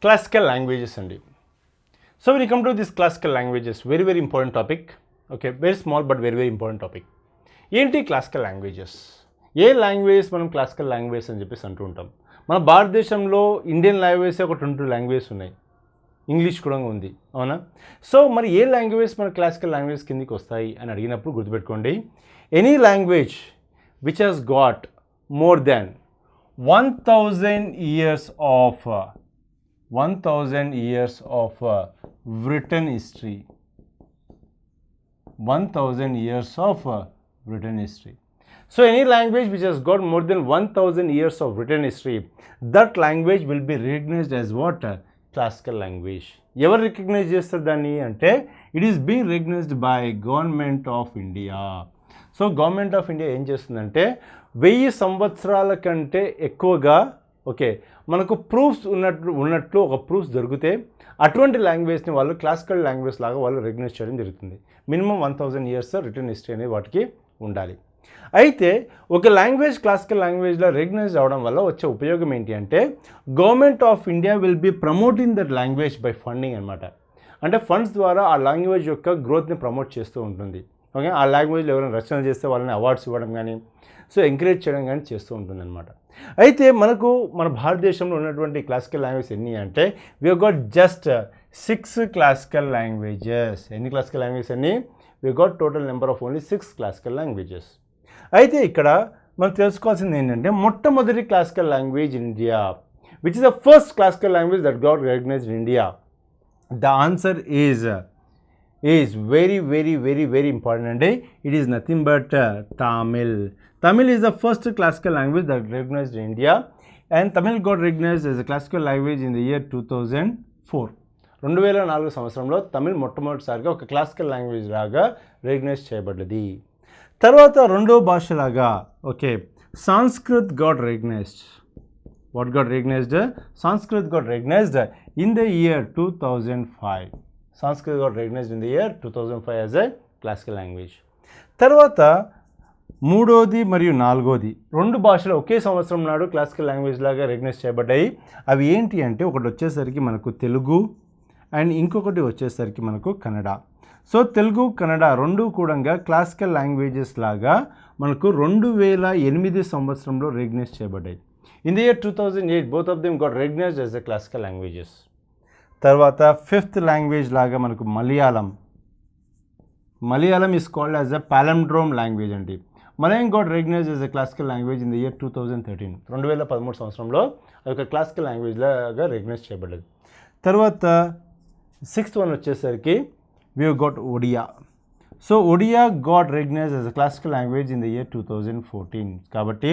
Classical languages అండి. So when you come to this classical languages, very important topic. Okay, very small but very important topic. ఏంటి classical languages? ఏ language మనం classical language అని చెప్పేసి అంటూ ఉంటాం. మన భారతదేశంలో ఇండియన్ లాంగ్వేజ్ ఒక 22 లాంగ్వేజెస్ ఉన్నాయి. ఇంగ్లీష్ కూడా ఉంది, అవునా? సో మరి ఏ లాంగ్వేజ్ మన క్లాసికల్ లాంగ్వేజ్ కిందికి వస్తాయి అని అడిగినప్పుడు గుర్తుపెట్టుకోండి, any language which has got more than 1000 years of written history. 1000 years of written history. So any language which has got more than 1000 years of written history, that language will be recognized as what? Classical language. ఎవరు recognize చేస్తారు దాన్ని అంటే, it is being recognized by government of India. So government of India ఏం చేస్తుందంటే 1000 సంవత్సరాల కంటే ఎక్కువగా మనకు ప్రూఫ్స్ ఉన్నట్లు ఒక ప్రూఫ్స్ దొరికితే అటువంటి లాంగ్వేజ్ని వాళ్ళు క్లాసికల్ లాంగ్వేజ్ లాగా వాళ్ళు రికగ్నైజ్ చేయడం జరుగుతుంది. మినిమం 1000 years రిటర్న్ హిస్టరీ అనేది వాటికి ఉండాలి. అయితే ఒక లాంగ్వేజ్ క్లాసికల్ లాంగ్వేజ్లో రికగ్నైజ్ అవ్వడం వల్ల వచ్చే ఉపయోగం ఏంటి అంటే, government of India will be promoting that language by funding అనమాట. అంటే ఫండ్స్ ద్వారా ఆ లాంగ్వేజ్ యొక్క గ్రోత్ని ప్రమోట్ చేస్తూ ఉంటుంది. ఓకే, ఆ లాంగ్వేజ్లో ఎవరైనా రచన చేస్తే వాళ్ళని అవార్డ్స్ ఇవ్వడం కానీ, సో ఎంకరేజ్ చేయడం కానీ చేస్తూ ఉంటుంది అనమాట. అయితే మనకు మన భారతదేశంలో ఉన్నటువంటి క్లాసికల్ లాంగ్వేజ్ ఎన్ని అంటే, we got just 6 classical languages. ఎన్ని క్లాసికల్ లాంగ్వేజెస్ అన్ని? We got total number of only 6 classical languages. అయితే ఇక్కడ మనం తెలుసుకోవాల్సింది ఏంటంటే, మొట్టమొదటి classical language in India, which is the first classical language that got recognised in India. The answer is very important అండి. It is nothing but Tamil. Tamil is the first classical language that recognized in India, and Tamil got recognized as a classical language in the year 2004. 2004 సంవత్సరంలో తమిళ్ మొట్టమొదటిసారిగా ఒక classical language లాగా recognise చేయబడ్డది. తర్వాత రెండో భాషలాగా Sanskrit got recognised. What got recognised? Sanskrit got recognised in the year 2005. Sanskrit got recognised in the year 2005 as a classical language. తర్వాత మూడోది మరియు నాలుగోది రెండు భాషలు ఒకే సంవత్సరం నాడు క్లాసికల్ లాంగ్వేజ్ లాగా రికగ్నైజ్ చేయబడ్డాయి. అవి ఏంటి అంటే, ఒకటి వచ్చేసరికి మనకు తెలుగు అండ్ ఇంకొకటి వచ్చేసరికి మనకు కన్నడ. సో తెలుగు కన్నడ రెండు కూడా క్లాసికల్ లాంగ్వేజెస్ లాగా మనకు 2008 సంవత్సరంలో రికగ్నైజ్ చేయబడ్డాయి. In the year 2008 both of them got recognised as the classical languages. తర్వాత 5th లాంగ్వేజ్ లాగా మనకు Malayalam is called as a palindrome language అండి. Malayalam got recognised as a classical language in the year 2013. 2013 సంవత్సరంలో అది ఒక క్లాసికల్ లాంగ్వేజ్ లాగా recognise చేయబడ్డది. తర్వాత 6th వన్ వచ్చేసరికి we got Odia. So Odia got recognised as a classical language in the year 2014. కాబట్టి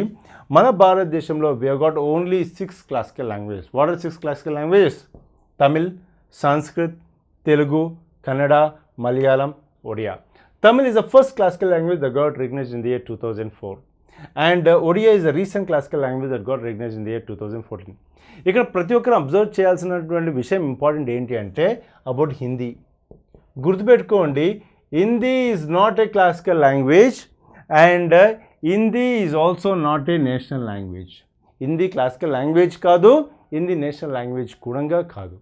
మన భారతదేశంలో we got only 6 classical languages. What are 6 classical languages? Tamil, Sanskrit, Telugu, Kannada, Malayalam, Odia. Tamil is the first classical language that got recognized in the year 2004, and Odia is a recent classical language that got recognized in the year 2014. ఇక్కడ ప్రతి ఒక్కరు observe చేయాల్సినటువంటి విషయం important ఏంటి అంటే, about Hindi. గుర్తుపెట్టుకోండి, Hindi is not a classical language and Hindi is also not a national language. Hindi classical language కాదు, Hindi national language కూడా కాదు.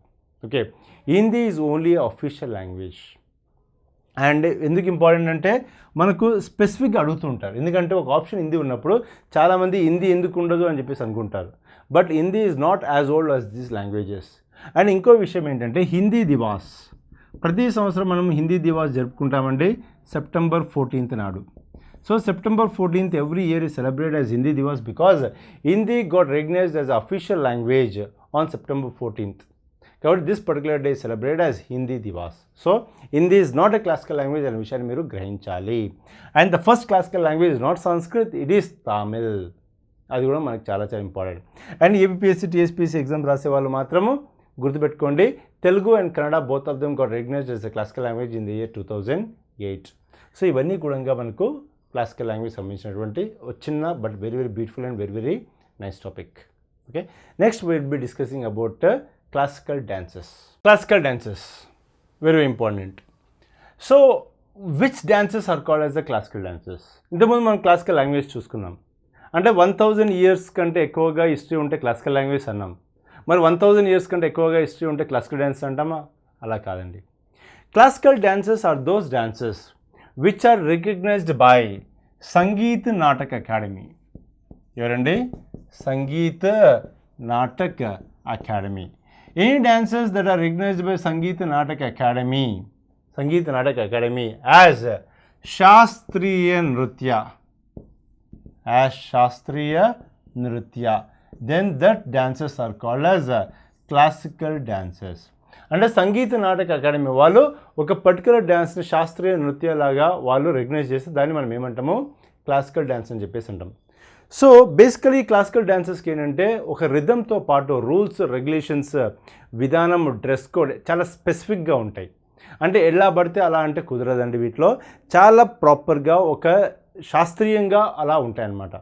Okay, Hindi is only official language. And ఎందుకు ఇంపార్టెంట్ అంటే, మనకు స్పెసిఫిక్గా అడుగుతుంటారు. ఎందుకంటే ఒక ఆప్షన్ హిందీ ఉన్నప్పుడు చాలామంది హిందీ ఎందుకు ఉండదు అని చెప్పేసి అనుకుంటారు. But Hindi is not as old as these languages. And ఇంకో విషయం ఏంటంటే, హిందీ దివాస్. ప్రతి సంవత్సరం మనం హిందీ దివాస్ జరుపుకుంటామండి September 14th నాడు. So September 14th every year is celebrated as Hindi Diwas because Hindi got recognised as official language on September 14th. కాబట్టి this particular day celebrate as Hindi Diwas. So Hindi is not a classical language అనే విషయాన్ని మీరు గ్రహించాలి. And the first classical language is not Sanskrit, it is Tamil. అది కూడా మనకు చాలా important. And APSC TSPSC exam రాసే వాళ్ళు మాత్రము గుర్తుపెట్టుకోండి, Telugu and Kannada both of them got recognised as a classical language in the year 2008. So ఇవన్నీ కూడా మనకు క్లాసికల్ లాంగ్వేజ్ సంబంధించినటువంటి చిన్న but very beautiful and very nice topic. Okay, next we will be discussing about classical dances. Classical dances, very important. So which dances are called as the classical dances? ఇంతకుముందు మనం classical language చూసుకున్నాం. అంటే 1000 years కంటే ఎక్కువగా history ఉంటే classical language అన్నాం. మరి 1000 years కంటే ఎక్కువగా హిస్టరీ ఉంటే క్లాసికల్ డ్యాన్స్ అంటామా? అలా కాదండి. Classical dances are those dances which are recognised by Sangeet Natak Academy. ఎవరండి? Sangeet Natak Academy. Any dances that are recognised by Sangeet Natak Academy, Sangeet Natak Academy as shastriya nritya, as shastriya nritya, then that dances are called as classical dances. అంటే సంగీత నాటక academy వాళ్ళు ఒక particular డ్యాన్స్ని శాస్త్రీయ నృత్యలాగా వాళ్ళు recognise చేస్తే దాన్ని మనం ఏమంటాము? క్లాసికల్ డ్యాన్స్ అని చెప్పేసి అంటాం. సో బేసికలీ క్లాసికల్ డ్యాన్సెస్కి ఏంటంటే ఒక రిథమ్తో పాటు రూల్స్, రెగ్యులేషన్స్, విధానం, డ్రెస్ కోడ్ చాలా స్పెసిఫిక్గా ఉంటాయి. అంటే ఎలా పడితే అలా అంటే కుదరదండి. వీటిలో చాలా ప్రాపర్గా ఒక శాస్త్రీయంగా అలా ఉంటాయన్నమాట.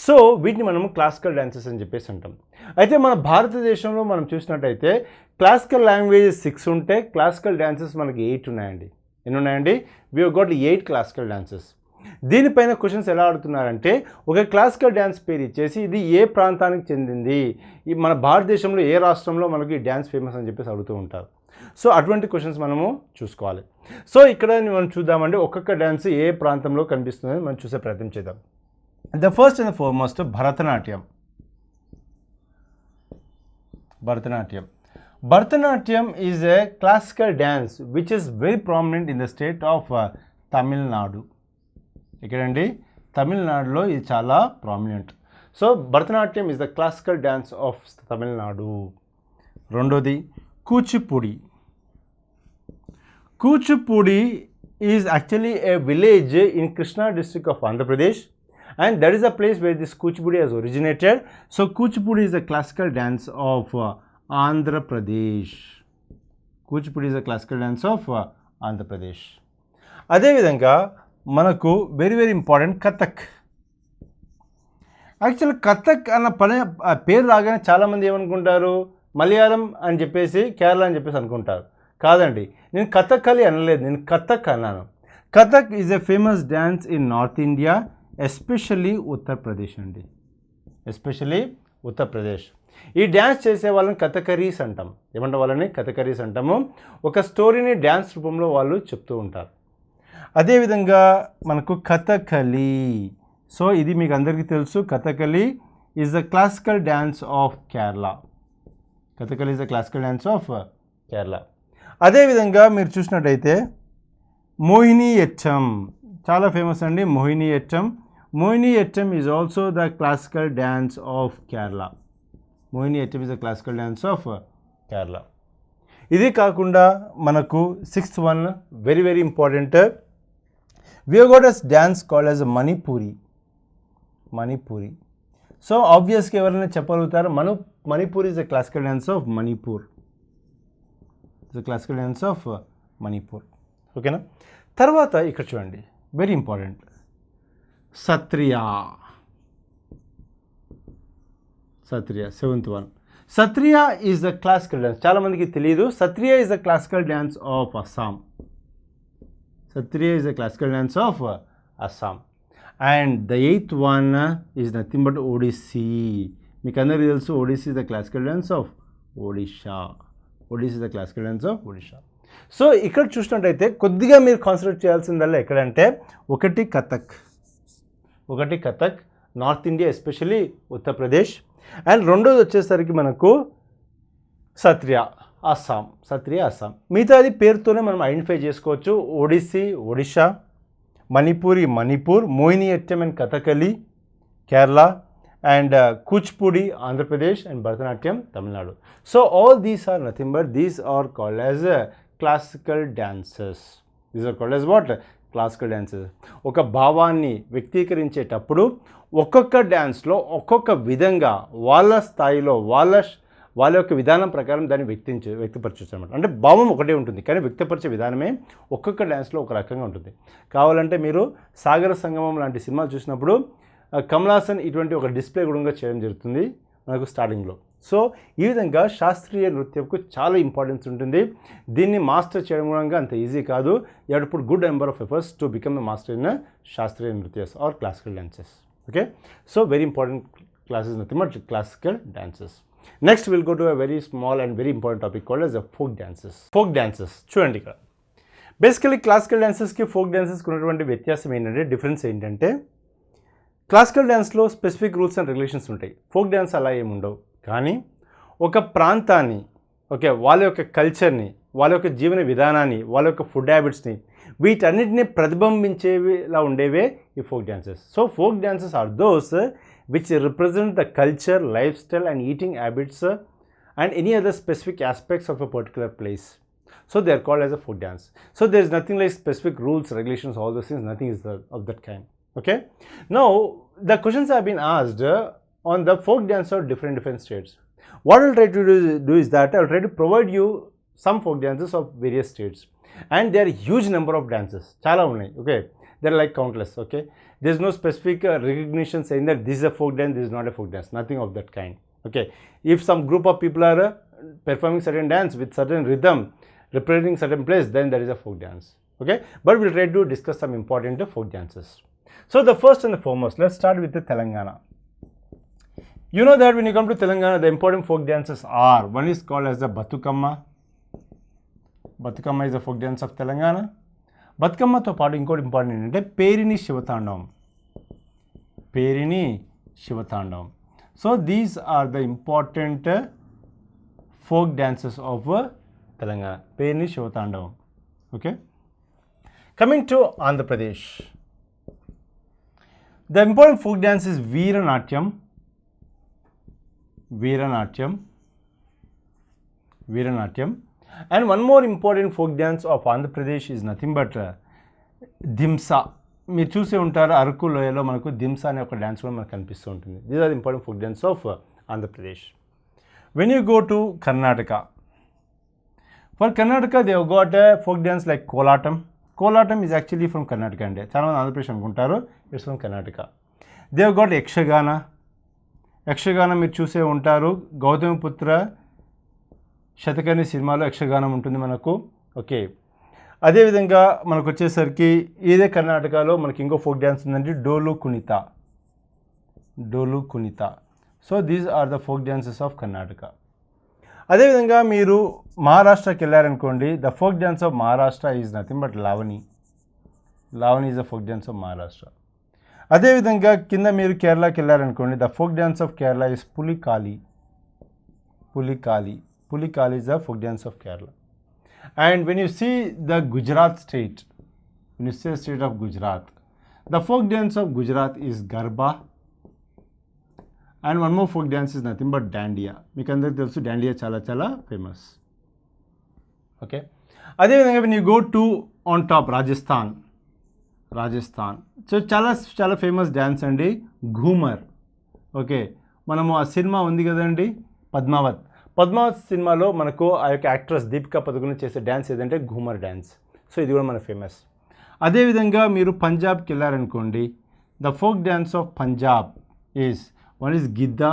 సో వీటిని మనం క్లాసికల్ డాన్సెస్ అని చెప్పేసి అంటాం. అయితే మన భారతదేశంలో మనం చూసినట్టయితే క్లాసికల్ లాంగ్వేజెస్ 6 ఉంటే క్లాసికల్ డాన్సెస్ మనకి 8 ఉన్నాయండి. ఎన్ని ఉన్నాయండి? We have got 8 classical dances. దీనిపైన క్వశ్చన్స్ ఎలా అడుగుతున్నారంటే ఒక క్లాసికల్ డ్యాన్స్ పేరు ఇచ్చేసి ఇది ఏ ప్రాంతానికి చెందింది, మన భారతదేశంలో ఏ రాష్ట్రంలో మనకి ఈ డ్యాన్స్ ఫేమస్ అని చెప్పేసి అడుగుతూ ఉంటారు. సో అటువంటి క్వశ్చన్స్ మనము చూసుకోవాలి. సో ఇక్కడ మనం చూద్దామండి ఒక్కొక్క డ్యాన్స్ ఏ ప్రాంతంలో కనిపిస్తుందని మనం చూసే ప్రయత్నం చేద్దాం. The first and foremost Bharatanatyam. Bharatanatyam. Bharatanatyam is a classical dance which is very prominent in the state of Tamil Nadu. ఇక్కడండి తమిళనాడులో ఇది చాలా prominent. So Bharatanatyam is the classical dance of Tamil Nadu. రెండోది Kuchipudi. Kuchipudi is actually a village in Krishna district of Andhra Pradesh and that is the place where this Kuchipudi has originated. So Kuchipudi is a classical dance of Andhra Pradesh. Kuchipudi is a classical dance of Andhra Pradesh. అదే విధంగా మనకు very very important Kathak. Actual Kathak అన్న పేరు రాగానే చాలామంది ఏమనుకుంటారు మలయాళం అని చెప్పేసి కేరళ అని చెప్పేసి అనుకుంటారు. కాదండి, నేను కథకళి అనలేదు, నేను కథక్ అన్నాను. Kathak is a famous dance in north India, especially Uttar Pradesh అండి, ఎస్పెషల్లీ ఉత్తరప్రదేశ్. ఈ డ్యాన్స్ చేసే వాళ్ళని కథకరీస్ అంటాం. ఏమంటే వాళ్ళని కథకరీస్ అంటాము. ఒక స్టోరీని డ్యాన్స్ రూపంలో వాళ్ళు చెప్తూ ఉంటారు. అదేవిధంగా మనకు కథకళి. సో ఇది మీకు అందరికీ తెలుసు, Kathakali is the classical dance of Kerala. Kathakali is the classical dance of Kerala. అదేవిధంగా మీరు చూసినట్టయితే మోహినియట్టం చాలా ఫేమస్ అండి. Mohiniyattam. Mohiniyattam is also the classical dance of Kerala. Mohiniyattam is the classical dance of Kerala. ఇది కాకుండా మనకు 6th one very very important. We have got a dance called as Manipuri. Manipuri. So ఆబ్వియస్గా ఎవరైనా చెప్పగలుగుతారు Manipur is the classical dance of Manipur. The classical dance of Manipur. ఓకేనా. తర్వాత ఇక్కడ చూడండి very important Sattriya. Sattriya 7th one. Sattriya is the classical dance. చాలామందికి తెలియదు, Sattriya is the classical dance of Assam. Sattriya is the classical dance of Assam. And the 8th one is nothing but Odissi. మీకు అందరికీ తెలుసు Odissi is the classical dance of Odisha. Odissi is the classical dance of Odisha. So ఇక్కడ చూసినట్టయితే కొద్దిగా మీరు concentrate చేయాల్సిందల్లా ఎక్కడంటే ఒకటి కథక్, ఒకటి Kathak north India especially Uttar Pradesh. And రెండోది వచ్చేసరికి మనకు సత్రియా అస్సాం. సత్రియా అస్సాం. మిగతాది పేరుతోనే మనం ఐడెంటిఫై చేసుకోవచ్చు. Odissi Odisha, Manipuri Manipur, Mohiniyattam and Kathakali Kerala, and Kuchipudi Andhra Pradesh and Bharatanatyam Tamil Nadu. So all these are nothing but these are called as classical dances. These are called as what? Classical dances. ఒక భావాన్ని వ్యక్తీకరించేటప్పుడు ఒక్కొక్క డ్యాన్స్లో ఒక్కొక్క విధంగా వాళ్ళ స్థాయిలో వాళ్ళ యొక్క విధానం ప్రకారం దాన్ని వ్యక్తపరచవచ్చు అనమాట. అంటే భావం ఒకటే ఉంటుంది కానీ వ్యక్తపరిచే విధానమే ఒక్కొక్క డ్యాన్స్లో ఒక రకంగా ఉంటుంది. కావాలంటే మీరు సాగర సంగమం లాంటి సినిమాలు చూసినప్పుడు కమల్ హాసన్ ఇటువంటి ఒక డిస్ప్లే కూడా చేయడం జరుగుతుంది మనకు స్టార్టింగ్లో. సో ఈ విధంగా శాస్త్రీయ నృత్యంకు చాలా ఇంపార్టెన్స్ ఉంటుంది. దీన్ని మాస్టర్ చేయడం కూడా అంత ఈజీ కాదు. You have to put good number of efforts to become the master in shastriya nrityas or classical dances. Okay. So very important classes nothing but classical dances. Next will go to a very small and very important topic called as the folk dances. Folk dances చూడండి ఇక్కడ basically క్లాసికల్ డాన్సెస్కి ఫోక్ డాన్సెస్కి ఉన్నటువంటి వ్యత్యాసం ఏంటంటే, difference ఏంటంటే, క్లాసికల్ డ్యాన్స్లో స్పెసిఫిక్ రూల్స్ అండ్ రెగ్యులేషన్స్ ఉంటాయి. ఫోక్ డ్యాన్స్ అలా ఏమి ఉండవు. కానీ ఒక ప్రాంతాన్ని, ఓకే, వాళ్ళ యొక్క కల్చర్ని, వాళ్ళ యొక్క జీవన విధానాన్ని, వాళ్ళ యొక్క ఫుడ్ హ్యాబిట్స్ని, వీటన్నిటిని ప్రతిబింబించేవిలా ఉండేవే ఈ folk dances. So folk dances are those which represent the culture, lifestyle and eating habits and any other specific aspects of a particular place. So they are called as a folk dance. So there is nothing like specific rules, regulations, all those things, nothing is of that kind. Okay. Now the questions have been asked on the folk dance of different states. What I'll try to do is that I'll try to provide you some folk dances of various states, and there are huge number of dances. Chala unnai. Okay. They're like countless. Okay. There's no specific recognition saying that this is a folk dance, this is not a folk dance, nothing of that kind. Okay. If some group of people are performing certain dance with certain rhythm, representing certain place, then there is a folk dance. Okay. But we'll try to discuss some important folk dances. So the first and the foremost, let's start with the Telangana. You know that when you come to Telangana, the important folk dances are, one is called as the Batukamma. Batukamma is the folk dance of Telangana. బతుకమ్మతో పాటు ఇంకోటి important ఏంటంటే Perini Shivatandavam. Perini Shivatandavam. So these are the important folk dances of Telangana. Perini Shivatandavam. Okay. Coming to Andhra Pradesh, the important folk dance is Veeranatyam. Veeranatyam. Veeranatyam. And one more important folk dance of Andhra Pradesh is nothing but Dhimsa. మీరు చూసే ఉంటారు అరకు లోయలో మనకు దింసా అనే ఒక డ్యాన్స్ కూడా మనకు కనిపిస్తూ ఉంటుంది. These are the important folk dance of Andhra Pradesh. When you go to Karnataka, for Karnataka they have got a folk dance like Kolatam. Kolatam is actually from Karnataka అండి. చాలామంది ఆంధ్రప్రదేశ్ అనుకుంటారు, it's from Karnataka. They have got Yakshagana. Yakshaganam మీరు చూసే ఉంటారు, గౌతమిపుత్ర శతకర్ణి సినిమాలో యక్షగానం ఉంటుంది మనకు. ఓకే. అదేవిధంగా మనకు వచ్చేసరికి ఇదే కర్ణాటకలో మనకి ఇంకో ఫోక్ డ్యాన్స్ ఉందండి, Dollu Kunitha. Dollu Kunitha. So these are the folk dances of Karnataka. అదేవిధంగా మీరు మహారాష్ట్రకి వెళ్ళారనుకోండి, the folk dance of Maharashtra is nothing but Lavani. Lavani is the folk dance of Maharashtra. అదేవిధంగా కింద మీరు కేరళకి వెళ్ళారనుకోండి, the folk dance of Kerala is Pulikali. Pulikali. Pulikali is the folk dance of Kerala. And when you see the Gujarat state, when you say state of Gujarat, the folk dance of Gujarat is Garba. And one more folk dance is nothing but Dandiya. Meeku andariki telusu Dandiya chala famous. Okay. Ade vidhanga when you go to on top Rajasthan. So chala famous dance andi Ghumar. Okay. Manamu aa cinema undi kadandi Padmavat. Padmavat సినిమాలో మనకు ఆ యొక్క actress Deepika Padukone చేసే dance ఏదంటే Ghoomar dance. So ఇది కూడా మన famous. అదేవిధంగా మీరు పంజాబ్కి వెళ్ళారనుకోండి, the folk dance of Punjab is one is Giddha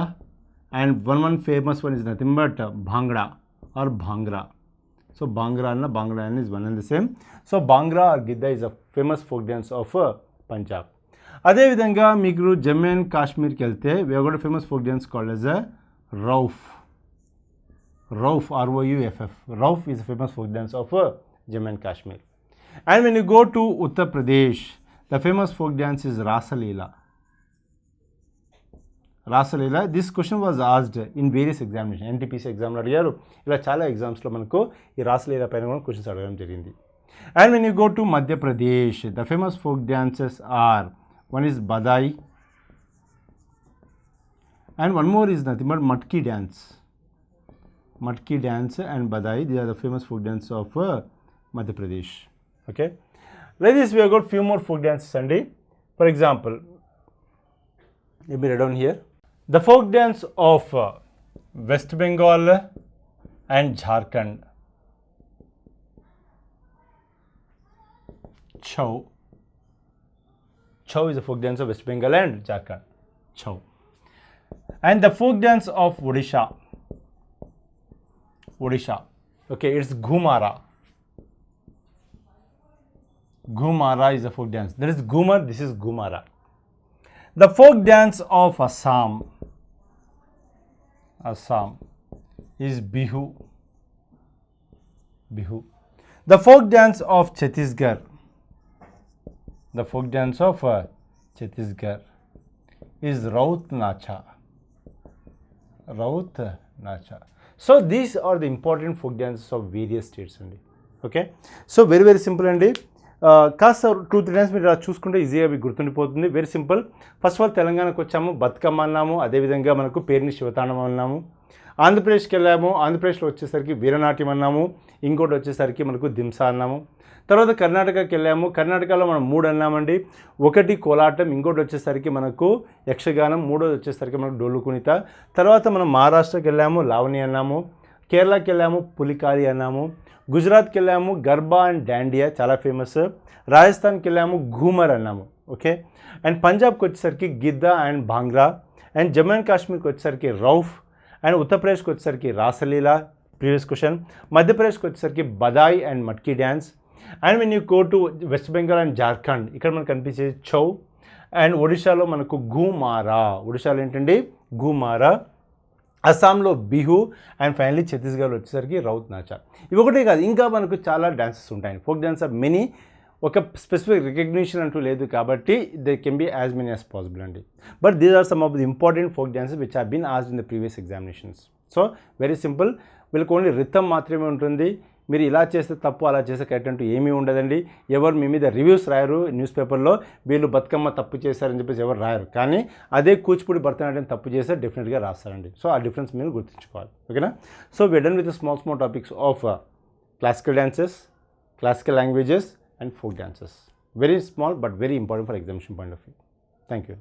and one famous one is nothing but Bhangda or Bhangra. So Bhangra అన్న is one and the same. So Bhangra or Giddha is a famous folk dance of Punjab. అదేవిధంగా మీకు జమ్మూ అండ్ కాశ్మీర్కి వెళ్తే we have got famous folk dance called as a Rauf. Rauf, R-O-U-F-F. Rauf is a famous folk dance of Jammu and Kashmir. And when you go to Uttar Pradesh, the famous folk dance is Rasa Leela. Rasa Leela. This question was asked in various examinations. NTPC exam lo adigaru. Ila chala exams lo manaku ee Rasa Leela paina kuda questions adagam jarindi. And when you go to Madhya Pradesh, the famous folk dances are, one is Badai and one more is nothing but Matki dance. Matki dance and Badai, these are the famous folk dance of Madhya Pradesh. Okay. Like this, we have got few more folk dances Sunday. For example, let me write down here. The folk dance of West Bengal and Jharkhand. Chau. Chau is the folk dance of West Bengal and Jharkhand. Chau. And the folk dance of Odisha. Odisha. Okay, it's Ghumara. Ghumara is a folk dance. There is Ghumar, this is Ghumara. The folk dance of Assam. Assam is Bihu. Bihu. The folk dance of Chhattisgarh. The folk dance of Chhattisgarh is Raut Nacha. Raut Nacha. So these are the important folk dances of various states అండి. Okay, so very very simple అండి. కాస్త 2-3 times మీరు చూసుకుంటే ఈజీగా మీకు గుర్తుండిపోతుంది. Very simple. First of all తెలంగాణకు వచ్చాము, బతుకమ్మ అన్నాము, అదేవిధంగా మనకు పేరుని శివతాండవం అన్నాము. ఆంధ్రప్రదేశ్కి వెళ్ళాము, ఆంధ్రప్రదేశ్లో వచ్చేసరికి వీరనాట్యం అన్నాము, ఇంకోటి వచ్చేసరికి మనకు దింసా అన్నాము. తర్వాత కర్ణాటకకి వెళ్ళాము, కర్ణాటకలో మనం 3 అన్నామండి. ఒకటి కోలాటం, ఇంకోటి వచ్చేసరికి మనకు యక్షగానం, మూడోది వచ్చేసరికి మనకు డోలు కునిత. తర్వాత మనం మహారాష్ట్రకి వెళ్ళాము, లావణి అన్నాము. కేరళకి వెళ్ళాము, పులికారి అన్నాము. గుజరాత్కి వెళ్ళాము, గర్బా అండ్ డాండియా చాలా ఫేమస్. రాజస్థాన్కి వెళ్ళాము, ఘూమర్ అన్నాము. ఓకే, అండ్ పంజాబ్కి వచ్చేసరికి Giddha and Bhangra. And Jammu and కాశ్మీర్కి వచ్చేసరికి రౌఫ్. అండ్ ఉత్తరప్రదేశ్కి వచ్చేసరికి రాసలీలా, ప్రీవియస్ క్వశ్చన్. మధ్యప్రదేశ్కి వచ్చేసరికి Badhai and Matki dance. And when you go to West Bengal and Jharkhand, ఇక్కడ మనకు కనిపించేది చౌ. అండ్ ఒడిశాలో మనకు ఘూమారా, ఒడిశాలో ఏంటండి ఘూమారా. అస్సాంలో బిహు. అండ్ ఫైనలీ ఛత్తీస్గఢ్లో వచ్చేసరికి రౌత్ నాచా. ఇవి ఒకటే కాదు, ఇంకా మనకు చాలా డాన్సెస్ ఉంటాయి. Folk dance are many. ఒక స్పెసిఫిక్ రికగ్నిషన్ అంటూ లేదు కాబట్టి they can be as many as possible అండి. But these are some of the important folk dances which have been asked in the previous examinations. So very simple. వీళ్ళకి only rhythm మాత్రమే ఉంటుంది. మీరు ఇలా చేస్తే తప్పు, అలా చేస్తే కరెక్ట్ అంటూ ఏమీ ఉండదండి. ఎవరు మీ మీద రివ్యూస్ రాయరు న్యూస్ పేపర్లో, వీళ్ళు బతుకమ్మ తప్పు చేశారని చెప్పేసి ఎవరు రాయరు. కానీ అదే కూచిపూడి భరతనాట్యం తప్పు చేస్తే డెఫినెట్గా రాస్తారండి. సో ఆ డిఫరెన్స్ మీరు గుర్తుంచుకోవాలి. ఓకేనా? So we done with small topics of classical dances, classical languages and folk dances. Very small but very important for examination point of view. Thank you.